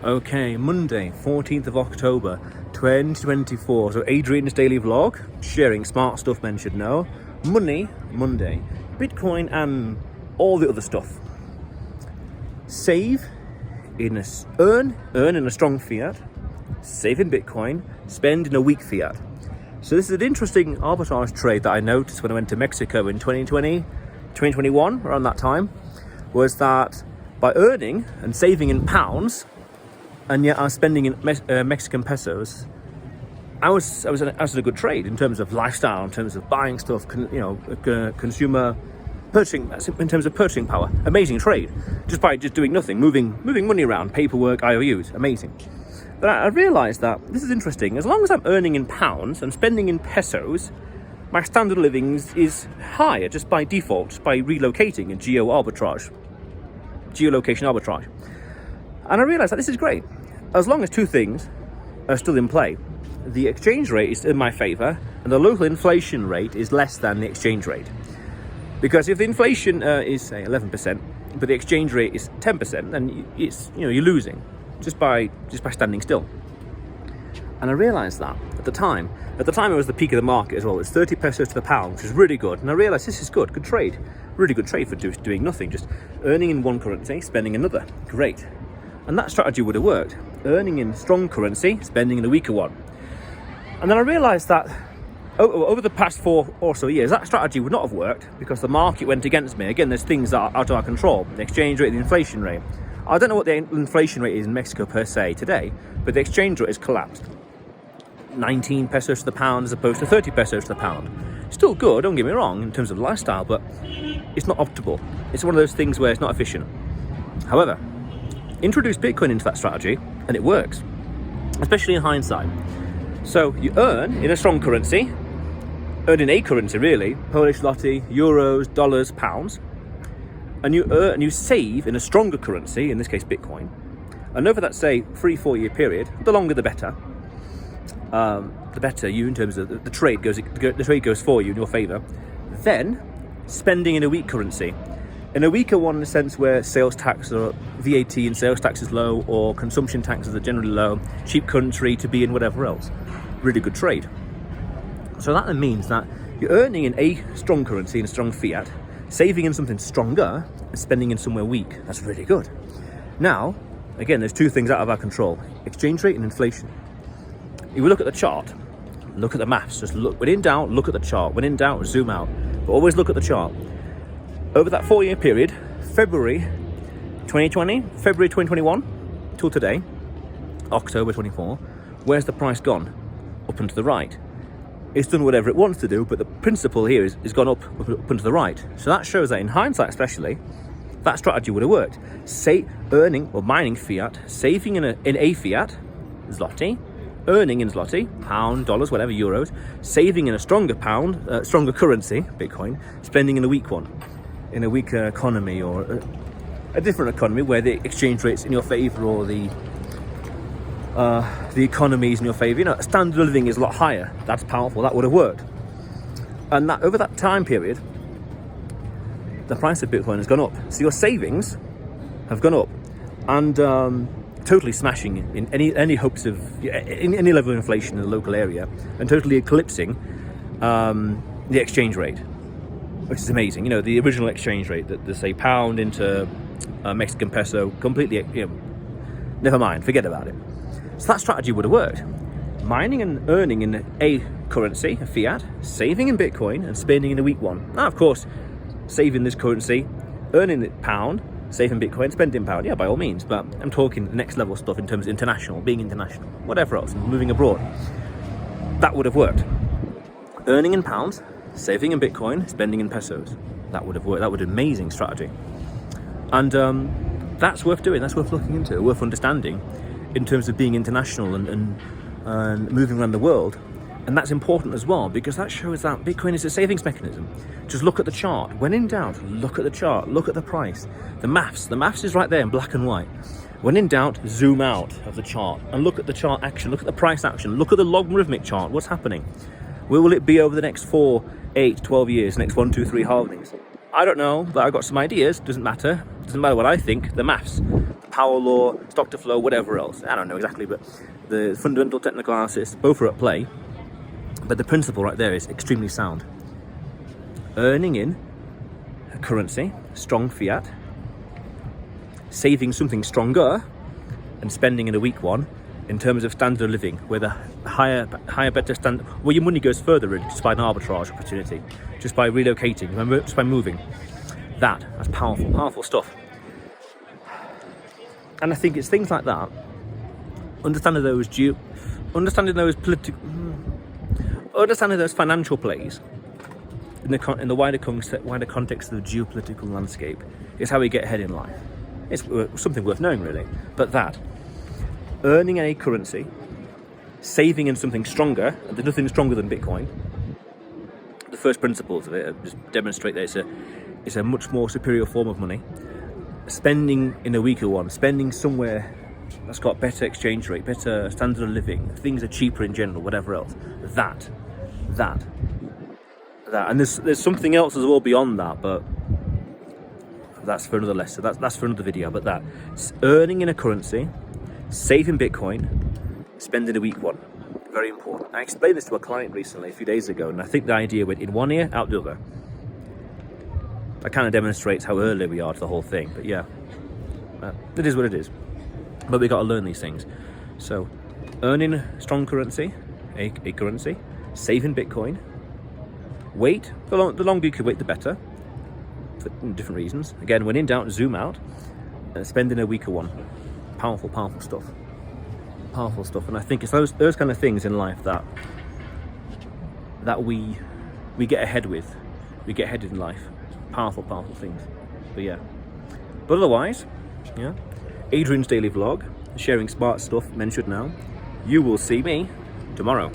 Okay, Monday, 14th of October, 2024. So Adrian's daily vlog, sharing smart stuff men should know. Money, Monday, Bitcoin and all the other stuff. Save in a, earn in a strong fiat, save in Bitcoin, spend in a weak fiat. So this is an interesting arbitrage trade that I noticed when I went to Mexico in 2021, around that time, was that by earning and saving in pounds, and yet I was spending in Mexican pesos, I was in a good trade in terms of lifestyle, in terms of buying stuff, consumer purchasing, in terms of purchasing power. Amazing trade, just by doing nothing, moving money around, paperwork, IOUs, amazing. But I realised that this is interesting. As long as I'm earning in pounds and spending in pesos, my standard of living is higher just by default, just by relocating and geolocation arbitrage. And I realised that this is great. As long as two things are still in play. The exchange rate is in my favour and the local inflation rate is less than the exchange rate. Because if the inflation is say 11%, but the exchange rate is 10%, then you're losing just by standing still. And I realised that at the time it was the peak of the market as well. It's 30 pesos to the pound, which is really good. And I realised this is good trade, really good trade for doing nothing, just earning in one currency, spending another. Great. And that strategy would have worked. Earning in strong currency, spending in a weaker one. And then I realised that over the past 4 or so years, that strategy would not have worked because the market went against me. Again, there's things that are out of our control. The exchange rate, the inflation rate. I don't know what the inflation rate is in Mexico per se today, but the exchange rate has collapsed. 19 pesos to the pound as opposed to 30 pesos to the pound. Still good, don't get me wrong, in terms of lifestyle, but it's not optimal. It's one of those things where it's not efficient. However, introduce Bitcoin into that strategy and it works, especially in hindsight. So you earn in a strong currency, earn in a currency really, Polish zloty, euros, dollars, pounds, and you save in a stronger currency, in this case Bitcoin, and over that say 3-4 year period, the longer the better. The better you in terms of the trade goes for you in your favour. Then spending in a weak currency. In a weaker one in the sense where sales tax or VAT and sales tax is low or consumption taxes are generally low, cheap country to be in, whatever else. Really good trade. So that then means that you're earning in a strong currency, in a strong fiat, saving in something stronger and spending in somewhere weak. That's really good. Now, again, there's two things out of our control: exchange rate and inflation. If we look at the chart, look at the maths, just look. When in doubt, look at the chart. When in doubt, zoom out. But always look at the chart. Over that 4 year period, February 2020, February 2021, till today, October 24, where's the price gone? Up and to the right. It's done whatever it wants to do, but the principle here is gone up and to the right. So that shows that in hindsight especially, that strategy would have worked. Say earning or mining fiat, saving in a fiat, zloty, earning in zloty, pound, dollars, whatever, euros, saving in a stronger pound, stronger currency, Bitcoin, spending in a weak one. In a weaker economy or a different economy where the exchange rate's in your favour or the economy is in your favour, standard of living is a lot higher. That's powerful. That would have worked. And that over that time period, the price of Bitcoin has gone up. So your savings have gone up and totally smashing in any hopes of any level of inflation in the local area and totally eclipsing the exchange rate, which is amazing. The original exchange rate, that say pound into Mexican peso, completely, never mind, forget about it. So that strategy would have worked. Mining and earning in a currency, a fiat, saving in Bitcoin and spending in a weak one. Now, of course, saving this currency, earning it pound, saving Bitcoin, spending pound, yeah, by all means, but I'm talking next level stuff in terms of international, being international, whatever else, moving abroad. That would have worked. Earning in pounds, saving in Bitcoin, spending in pesos. That would have worked. That would be an amazing strategy. And that's worth doing. That's worth looking into, worth understanding in terms of being international and moving around the world. And that's important as well because that shows that Bitcoin is a savings mechanism. Just look at the chart. When in doubt, look at the chart, look at the price. The maths is right there in black and white. When in doubt, zoom out of the chart and look at the chart action, look at the price action, look at the logarithmic chart. What's happening? Where will it be over the next 4, 8, 12 years, next 1, 2, 3 halvings? I don't know, but I've got some ideas. Doesn't matter. Doesn't matter what I think. The maths, the power law, stock to flow, whatever else. I don't know exactly, but the fundamental technical analysis, both are at play. But the principle right there is extremely sound. Earning in a currency, strong fiat, saving something stronger, and spending in a weak one in terms of standard of living, where the higher, better standard, where your money goes further in, just by an arbitrage opportunity, just by relocating, just by moving. That's powerful stuff. And I think it's things like that, understanding those financial plays in the wider context of the geopolitical landscape is how we get ahead in life. It's something worth knowing, really. But that, earning in a currency, saving in something stronger, and there's nothing stronger than Bitcoin. The first principles of it just demonstrate that it's a much more superior form of money. Spending in a weaker one, spending somewhere that's got better exchange rate, better standard of living, things are cheaper in general, whatever else. That. And there's something else as well beyond that, but that's for another lesson. That's for another video. But that, earning in a currency, saving Bitcoin, spending a weak one. Very important. I explained this to a client recently, a few days ago, and I think the idea went in one ear, out the other. That kind of demonstrates how early we are to the whole thing. But yeah, it is what it is. But we got to learn these things. So, earning strong currency, a currency, saving Bitcoin, wait. The longer you can wait, the better. For different reasons. Again, when in doubt, zoom out, and spending a weaker one. Powerful stuff. Powerful stuff. And I think it's those kind of things in life that we get ahead with. We get ahead in life. Powerful things. But yeah. But otherwise, yeah. Adrian's daily vlog, sharing smart stuff men should know. You will see me tomorrow.